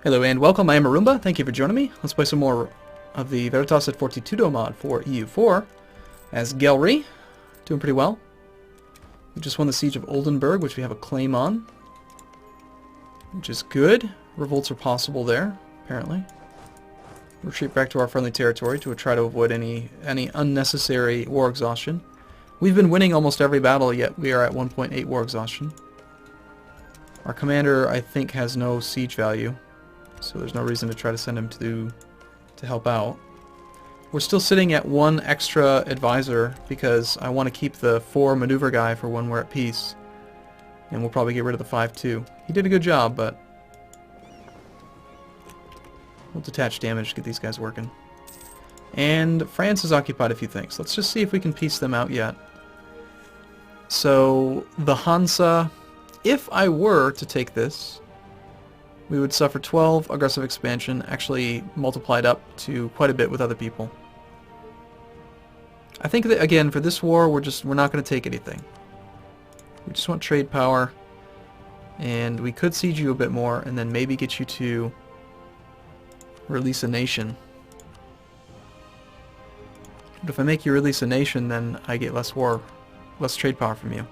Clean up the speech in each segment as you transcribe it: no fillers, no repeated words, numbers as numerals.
Hello and welcome, I am Arumba. Thank you for joining me. Let's play some more of the Veritas Et Fortitudo mod for EU4 as Gelre. Doing pretty well. We just won the Siege of Oldenburg, which we have a claim on, which is good. Revolts are possible there, apparently. Retreat back to our friendly territory to try to avoid any unnecessary war exhaustion. We've been winning almost every battle, yet we are at 1.8 war exhaustion. Our commander, I think, has no siege value, so there's no reason to try to send him to help out. We're still sitting at one extra advisor because I want to keep the 4 maneuver guy for when we're at peace. And we'll probably get rid of the 5 too. He did a good job, but we'll detach damage to get these guys working. And France has occupied a few things. Let's just see if we can piece them out yet. So the Hansa, if I were to take this, we would suffer 12 aggressive expansion, actually multiplied up to quite a bit with other people. I think that, again, for this war, we're not going to take anything. We just want trade power, and we could siege you a bit more, and then maybe get you to release a nation. But if I make you release a nation, then I get less trade power from you.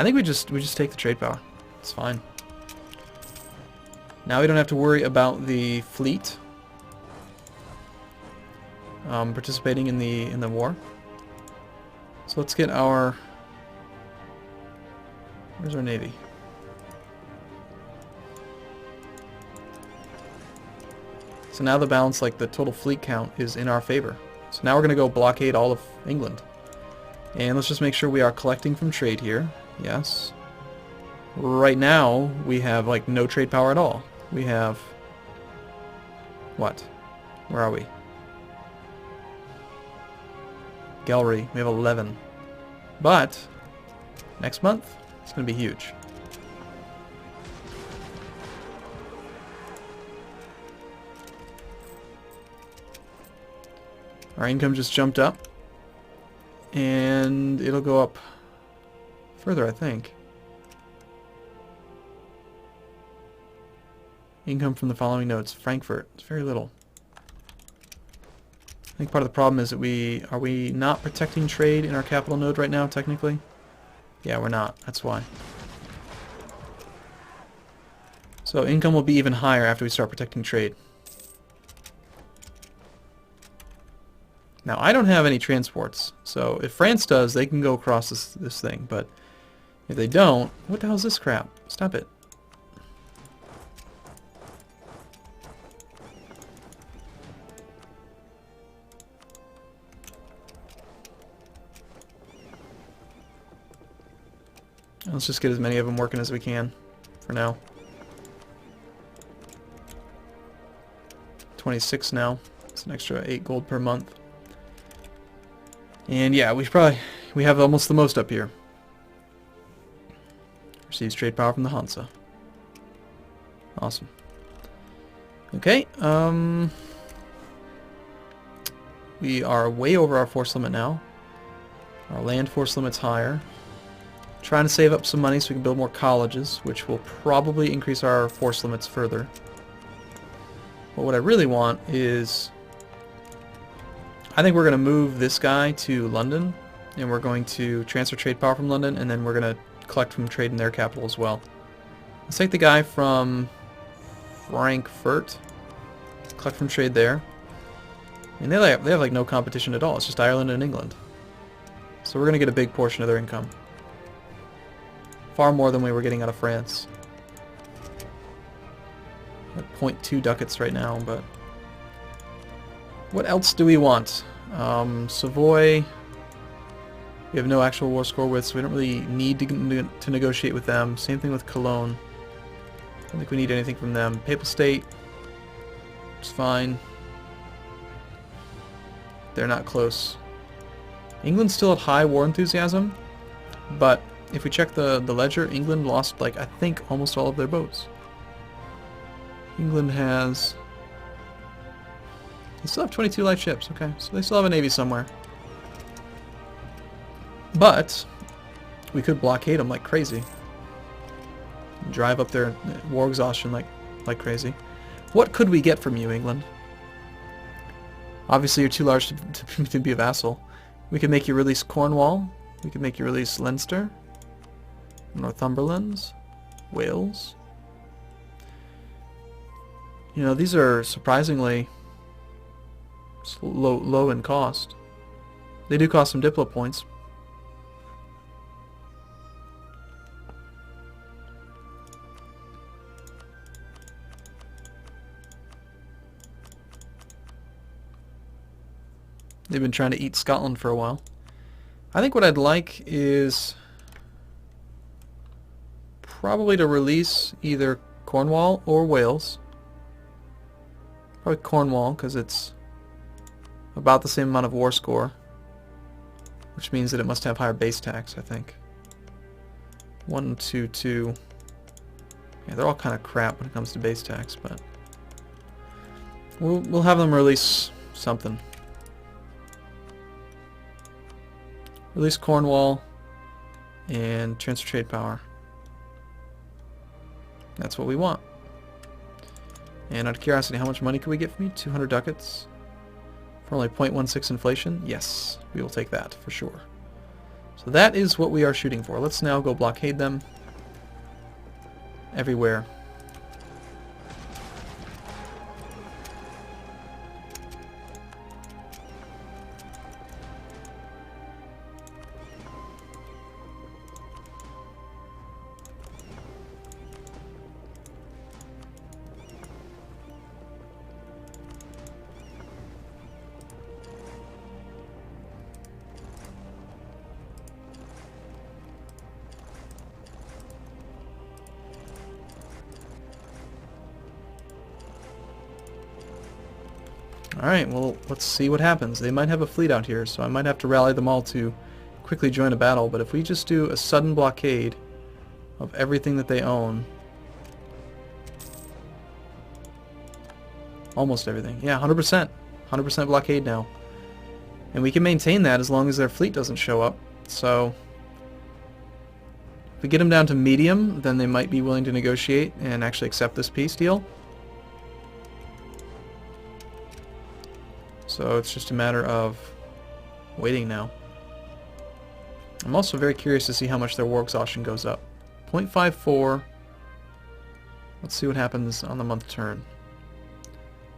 I think we just take the trade power. It's fine. Now we don't have to worry about the fleet participating in the war. So let's get our... Where's our navy? So now the balance, like the total fleet count, is in our favor. So now we're going to go blockade all of England. And let's just make sure we are collecting from trade here. Yes. Right now, we have, like, no trade power at all. We have... What? Where are we? Gelre. We have 11. But, next month, it's going to be huge. Our income just jumped up. And it'll go up further, I think. Income from the following nodes. Frankfurt. It's very little. I think part of the problem is that are we not protecting trade in our capital node right now, technically? Yeah, we're not. That's why. So income will be even higher after we start protecting trade. Now, I don't have any transports, so if France does, they can go across this thing, but if they don't, what the hell is this crap? Stop it. Let's just get as many of them working as we can for now. 26 now. It's an extra 8 gold per month. And yeah, we have almost the most up here. Receives trade power from the Hansa. Awesome. Okay, we are way over our force limit now. Our land force limit's higher. Trying to save up some money so we can build more colleges, which will probably increase our force limits further. But what I really want is... I think we're going to move this guy to London, and we're going to transfer trade power from London, and then we're going to collect from trade in their capital as well. Let's take the guy from Frankfurt, collect from trade there. And they have like no competition at all. It's just Ireland and England. So we're going to get a big portion of their income. Far more than we were getting out of France. We're at 0.2 ducats right now, but... What else do we want? Savoy, we have no actual war score with, so we don't really need to negotiate with them. Same thing with Cologne. I don't think we need anything from them. Papal State, it's fine. They're not close. England's still at high war enthusiasm, but if we check the ledger, England lost, like, I think almost all of their boats. England has... They still have 22 light ships, okay. So they still have a navy somewhere. But we could blockade them like crazy. Drive up their war exhaustion like crazy. What could we get from you, England? Obviously, you're too large to be a vassal. We could make you release Cornwall. We could make you release Leinster, Northumberland, Wales. You know, these are surprisingly low in cost. They do cost some Diplo points. They've been trying to eat Scotland for a while. I think what I'd like is probably to release either Cornwall or Wales. Probably Cornwall, because it's about the same amount of war score, which means that it must have higher base tax, I think. 1, 2, 2. Yeah, they're all kind of crap when it comes to base tax, but we'll have them release something. Release Cornwall and transfer trade power. That's what we want. And out of curiosity, how much money could we get from you? 200 ducats? For only 0.16 inflation? Yes, we will take that for sure. So that is what we are shooting for. Let's now go blockade them everywhere. Alright, well, let's see what happens. They might have a fleet out here, so I might have to rally them all to quickly join a battle, but if we just do a sudden blockade of everything that they own... Almost everything. Yeah, 100%. 100% blockade now. And we can maintain that as long as their fleet doesn't show up. So, if we get them down to medium, then they might be willing to negotiate and actually accept this peace deal. So it's just a matter of waiting now. I'm also very curious to see how much their war exhaustion goes up. 0.54. Let's see what happens on the month turn.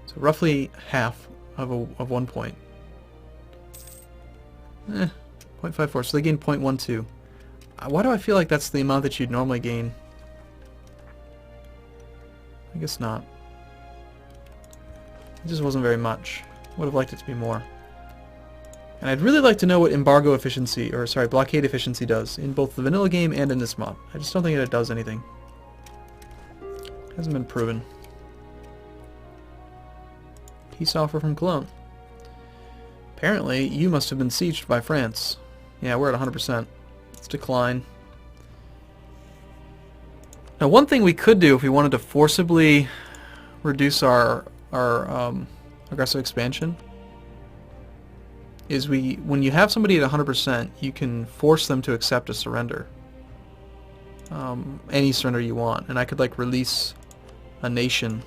So roughly half of 1 point. 0.54. So they gain 0.12. Why do I feel like that's the amount that you'd normally gain? I guess not. It just wasn't very much. Would have liked it to be more. And I'd really like to know what embargo efficiency, or sorry, blockade efficiency does in both the vanilla game and in this mod. I just don't think it does anything. Hasn't been proven. Peace offer from Cologne. Apparently, you must have been sieged by France. Yeah, we're at 100%. Let's decline. Now, one thing we could do if we wanted to forcibly reduce our aggressive expansion is when you have somebody at 100%, you can force them to accept a surrender. Any surrender you want. And I could like release a nation.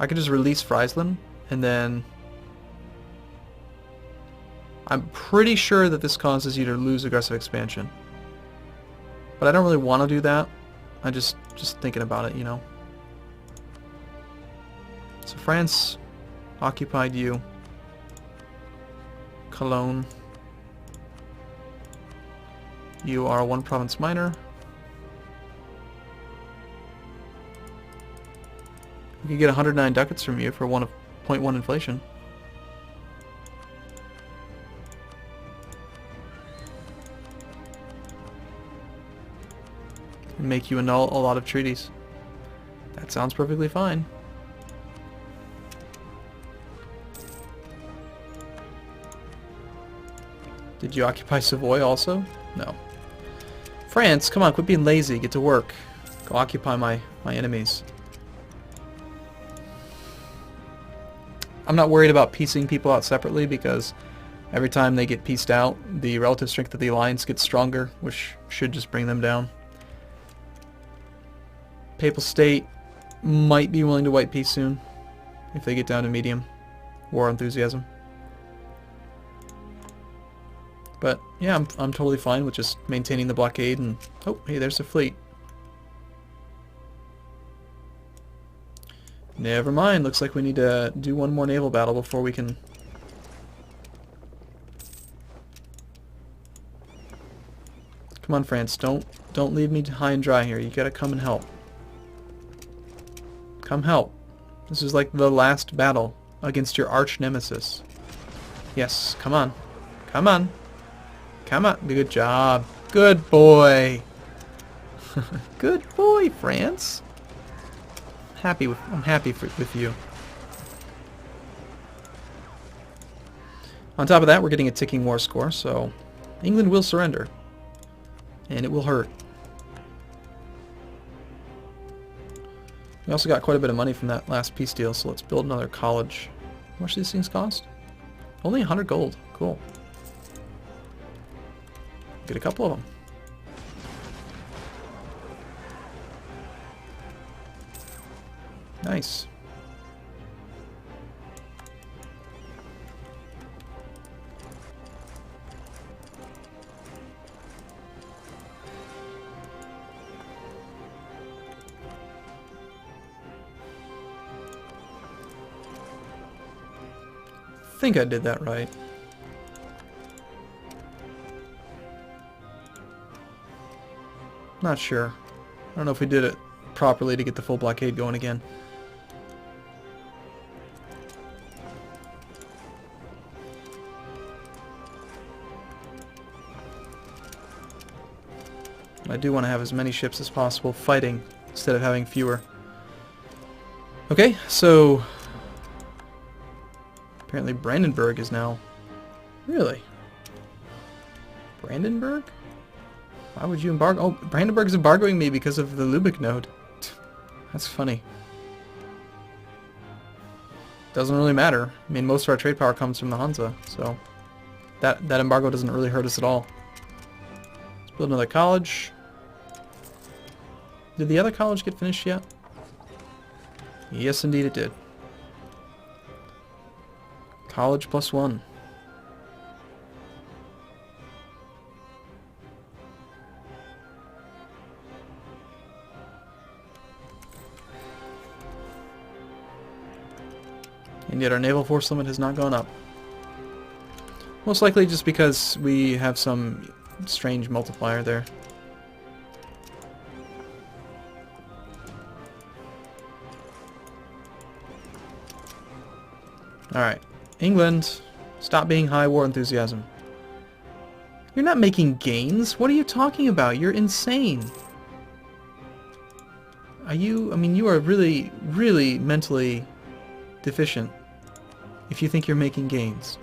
I could just release Friesland and then I'm pretty sure that this causes you to lose aggressive expansion. But I don't really want to do that. I just thinking about it, you know. So France occupied you. Cologne. You are a one province minor. We could get 109 ducats from you for 0.1 inflation. And make you annul a lot of treaties. That sounds perfectly fine. Did you occupy Savoy also? No. France, come on, quit being lazy. Get to work. Go occupy my enemies. I'm not worried about piecing people out separately because Every time they get pieced out, the relative strength of the alliance gets stronger, which should just bring them down. Papal State might be willing to white peace soon, if they get down to medium war enthusiasm. But yeah, I'm totally fine with just maintaining the blockade and... Oh, hey, there's a fleet. Never mind, looks like we need to do one more naval battle before we can... Come on, France, don't leave me high and dry here. You gotta come and help. Come help. This is like the last battle against your arch nemesis. Yes, come on. Come on. Come on. Good job. Good boy. Good boy, France. I'm happy with you. On top of that, we're getting a ticking war score, so England will surrender. And it will hurt. We also got quite a bit of money from that last peace deal, so let's build another college. How much do these things cost? Only 100 gold. Cool. Get a couple of them. Nice. I think I did that right. Not sure. I don't know if we did it properly to get the full blockade going again. I do want to have as many ships as possible fighting instead of having fewer. Okay, so apparently Brandenburg is now... Really? Brandenburg? Why would you embargo? Oh, Brandenburg's embargoing me because of the Lübeck node. That's funny. Doesn't really matter. I mean, most of our trade power comes from the Hansa, so that embargo doesn't really hurt us at all. Let's build another college. Did the other college get finished yet? Yes, indeed it did. College +1. And yet our naval force limit has not gone up. Most likely just because we have some strange multiplier there. Alright. England, stop being high war enthusiasm. You're not making gains. What are you talking about? You're insane. Are you... I mean, you are really, really mentally deficient if you think you're making gains.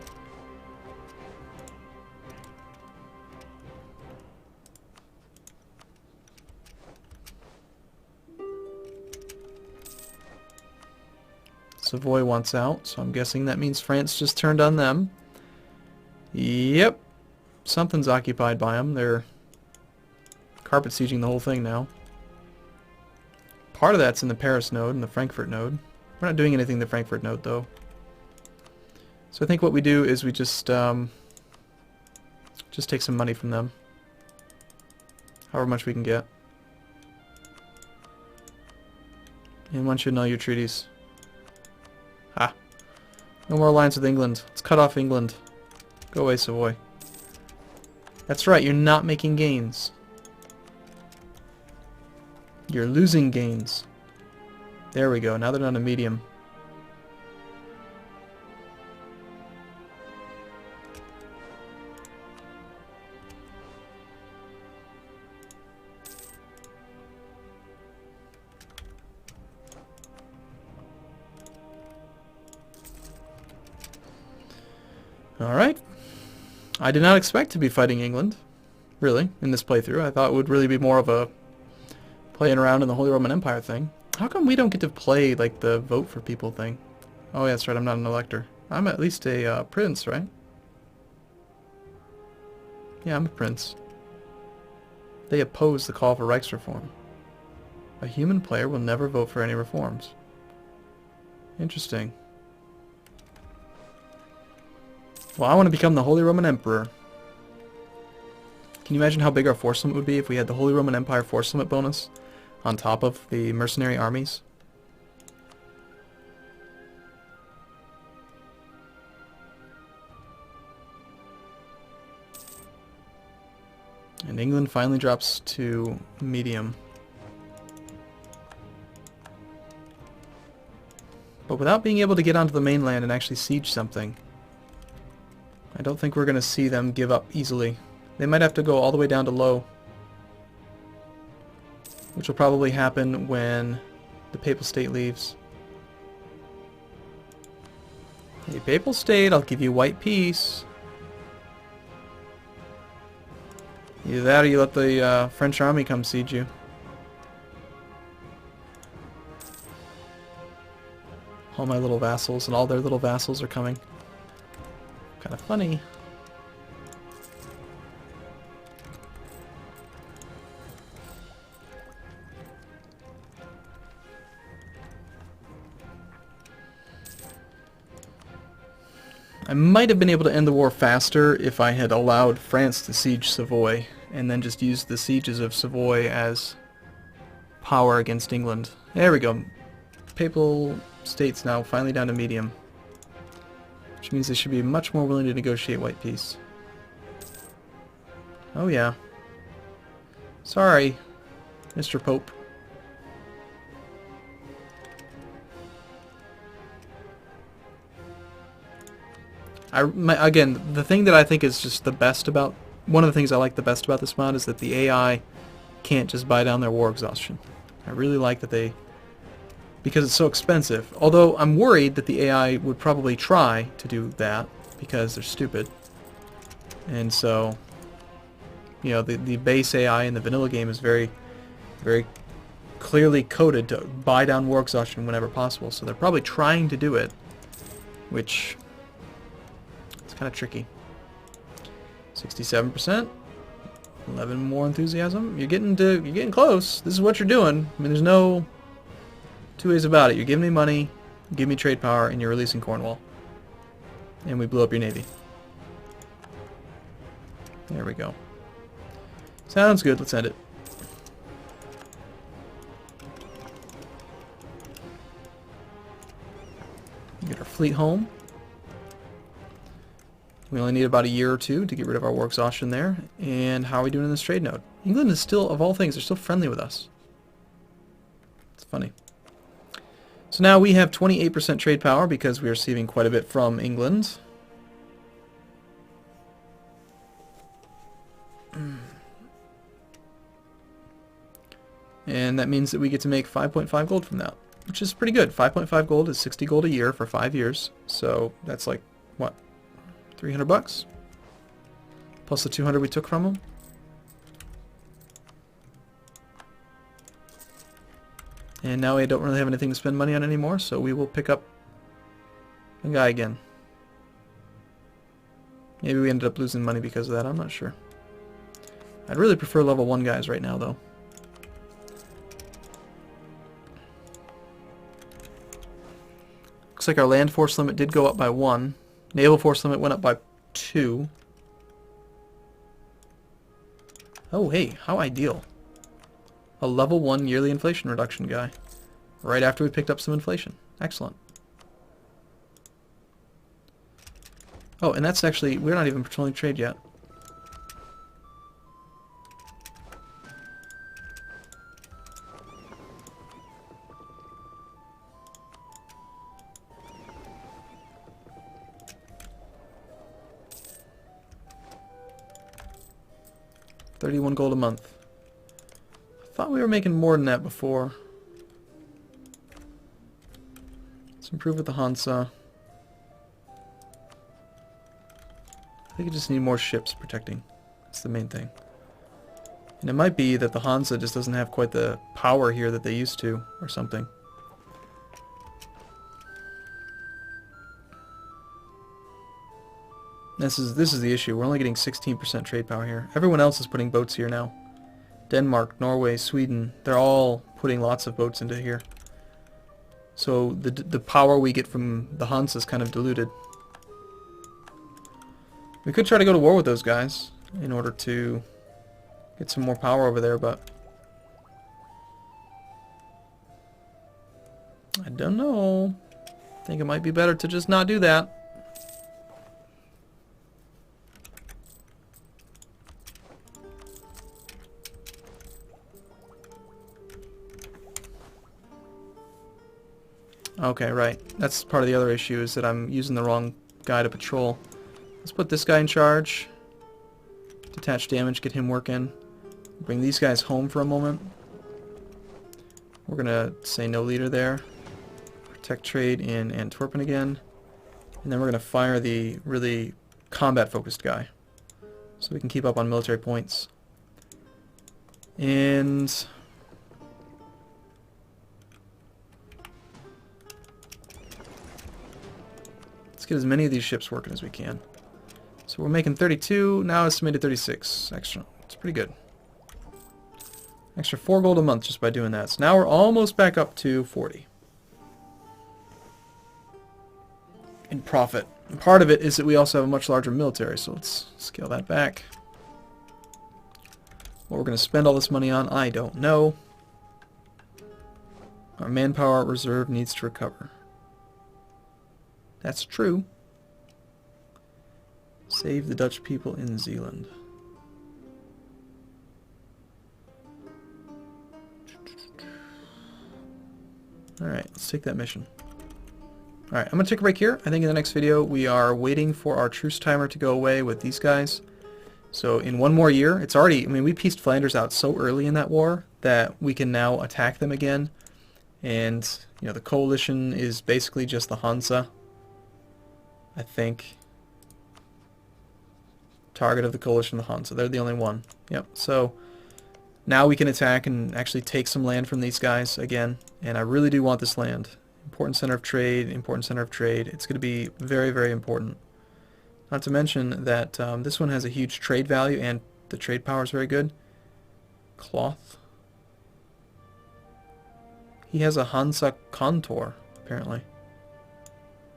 Savoy wants out, so I'm guessing that means France just turned on them. Yep. Something's occupied by them. They're carpet sieging the whole thing now. Part of that's in the Paris node and the Frankfurt node. We're not doing anything in the Frankfurt node, though. So I think what we do is we just take some money from them. However much we can get. And one should know your treaties. Ah. No more alliance with England. Let's cut off England. Go away, Savoy. That's right, you're not making gains. You're losing gains. There we go, now they're on a medium. Alright. I did not expect to be fighting England, really, in this playthrough. I thought it would really be more of a playing around in the Holy Roman Empire thing. How come we don't get to play, like, the vote for people thing? Oh, yeah, that's right, I'm not an elector. I'm at least a prince, right? Yeah, I'm a prince. They oppose the call for Reichsreform. A human player will never vote for any reforms. Interesting. Well, I want to become the Holy Roman Emperor. Can you imagine how big our force limit would be if we had the Holy Roman Empire force limit bonus on top of the mercenary armies? And England finally drops to medium. But without being able to get onto the mainland and actually siege something, I don't think we're going to see them give up easily. They might have to go all the way down to low, which will probably happen when the Papal State leaves. Hey, Papal State, I'll give you white peace. Either that or you let the French army come siege you. All my little vassals and all their little vassals are coming. Kind of funny. I might have been able to end the war faster if I had allowed France to siege Savoy and then just used the sieges of Savoy as power against England. There we go. Papal States now finally down to medium, which means they should be much more willing to negotiate white peace. Oh yeah. Sorry, Mr. Pope. Again, the thing that I think is just the best about, one of the things I like the best about this mod is that the AI can't just buy down their war exhaustion. I really like that they, because it's so expensive. Although I'm worried that the AI would probably try to do that because they're stupid. And so, you know, the base AI in the vanilla game is very, very clearly coded to buy down war exhaustion whenever possible. So they're probably trying to do it, which is kind of tricky. 67%. 11 more enthusiasm. You're getting close. This is what you're doing. I mean, there's no two ways about it. You're giving me money, you give me trade power, and you're releasing Cornwall. And we blew up your navy. There we go. Sounds good. Let's end it. Get our fleet home. We only need about a year or two to get rid of our war exhaustion there. And how are we doing in this trade node? England is still, of all things, they're still friendly with us. It's funny. So now we have 28% trade power because we are receiving quite a bit from England. And that means that we get to make 5.5 gold from that, which is pretty good. 5.5 gold is 60 gold a year for 5 years. So that's like, what, 300 bucks? Plus the 200 we took from them. And now we don't really have anything to spend money on anymore, so we will pick up a guy again. Maybe we ended up losing money because of that, I'm not sure. I'd really prefer level 1 guys right now, though. Looks like our land force limit did go up by 1. Naval force limit went up by 2. Oh, hey, how ideal. A level 1 yearly inflation reduction guy. Right after we picked up some inflation. Excellent. Oh, and that's actually, we're not even patrolling trade yet. $31 gold a month. I thought we were making more than that before. Let's improve with the Hansa. I think I just need more ships protecting. That's the main thing. And it might be that the Hansa just doesn't have quite the power here that they used to, or something. This is the issue. We're only getting 16% trade power here. Everyone else is putting boats here now. Denmark, Norway, Sweden, they're all putting lots of boats into here. So the power we get from the Hansa is kind of diluted. We could try to go to war with those guys in order to get some more power over there, but I don't know. I think it might be better to just not do that. Okay, right. That's part of the other issue, is that I'm using the wrong guy to patrol. Let's put this guy in charge. Detach damage, get him working. Bring these guys home for a moment. We're gonna say no leader there. Protect trade in Antwerpen again. And then we're gonna fire the really combat-focused guy, so we can keep up on military points. And let's get as many of these ships working as we can. So we're making 32, now estimated 36 extra. It's pretty good. Extra 4 gold a month just by doing that. So now we're almost back up to 40 in profit. And part of it is that we also have a much larger military, so let's scale that back. What we're going to spend all this money on, I don't know. Our manpower reserve needs to recover. That's true. Save the Dutch people in Zealand. Alright, let's take that mission. Alright, I'm going to take a break here. I think in the next video we are waiting for our truce timer to go away with these guys. So in one more year, it's already, I mean, we pieced Flanders out so early in that war that we can now attack them again. And, you know, the coalition is basically just the Hansa, I think. Target of the coalition, the Hansa. They're the only one. Yep. So now we can attack and actually take some land from these guys again. And I really do want this land. Important center of trade, important center of trade. It's going to be very, very important. Not to mention that this one has a huge trade value and the trade power is very good. Cloth. He has a Hansa contour, apparently.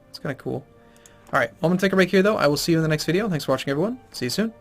It's kind of cool. Alright, well, I'm going to take a break here, though. I will see you in the next video. Thanks for watching, everyone. See you soon.